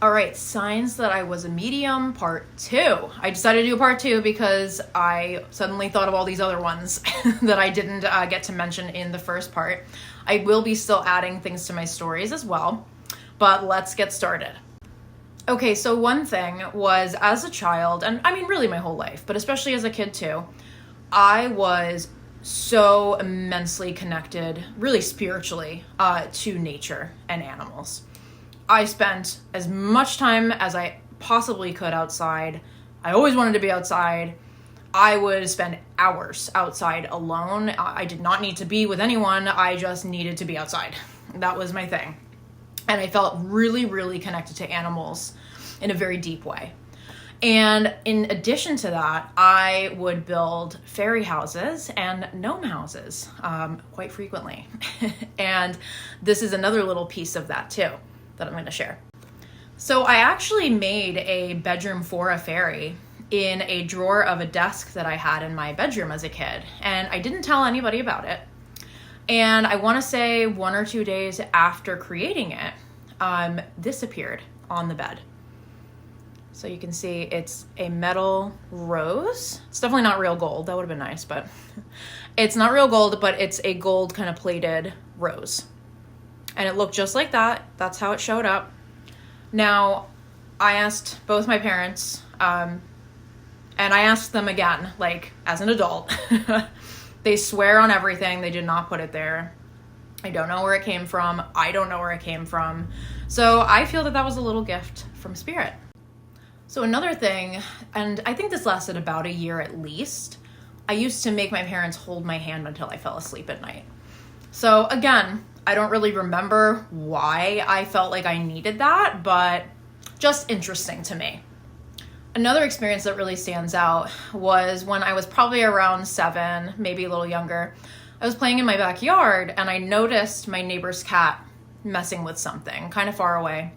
All right, signs that I was a medium, part 2. I decided to do part 2 because I suddenly thought of all these other ones that I didn't get to mention in the first part. I will be still adding things to my stories as well, but let's get started. Okay, so one thing was, as a child, and I mean really my whole life, but especially as a kid too, I was so immensely connected, really spiritually, to nature and animals. I spent as much time as I possibly could outside. I always wanted to be outside. I would spend hours outside alone. I did not need to be with anyone. I just needed to be outside. That was my thing. And I felt really, really connected to animals in a very deep way. And in addition to that, I would build fairy houses and gnome houses quite frequently. And this is another little piece of that too that I'm going to share. So I actually made a bedroom for a fairy in a drawer of a desk that I had in my bedroom as a kid. And I didn't tell anybody about it. And I want to say 1 or 2 days after creating it, this appeared on the bed. So you can see it's a metal rose. It's definitely not real gold. That would have been nice, but it's not real gold, but it's a gold kind of plated rose. And it looked just like that. That's how it showed up. Now, I asked both my parents, and I asked them again, like as an adult. They swear on everything. They did not put it there. I don't know where it came from. I don't know where it came from. So I feel that that was a little gift from Spirit. So another thing, and I think this lasted about a year at least, I used to make my parents hold my hand until I fell asleep at night. So again, I don't really remember why I felt like I needed that, but just interesting to me. Another experience that really stands out was when I was probably around 7, maybe a little younger. I was playing in my backyard and I noticed my neighbor's cat messing with something kind of far away.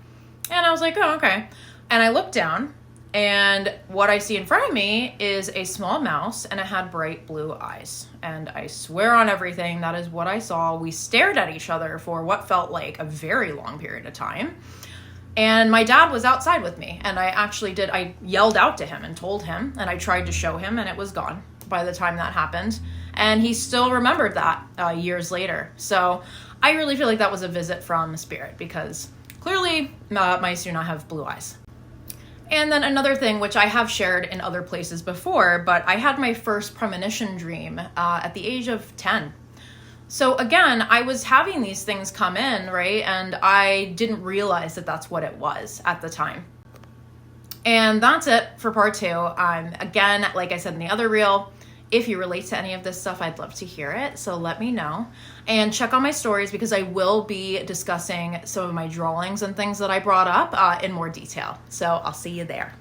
And I was like, oh, okay. And I looked down and what I see in front of me is a small mouse and it had bright blue eyes. And I swear on everything, that is what I saw. We stared at each other for what felt like a very long period of time. And my dad was outside with me and I yelled out to him and told him and I tried to show him and it was gone by the time that happened. And he still remembered that years later. So I really feel like that was a visit from Spirit because clearly mice do not have blue eyes. And then another thing, which I have shared in other places before, but I had my first premonition dream at the age of 10. So again, I was having these things come in, right? And I didn't realize that that's what it was at the time. And that's it for part 2. Again, like I said in the other reel, if you relate to any of this stuff, I'd love to hear it. So let me know. And check on my stories because I will be discussing some of my drawings and things that I brought up in more detail. So I'll see you there.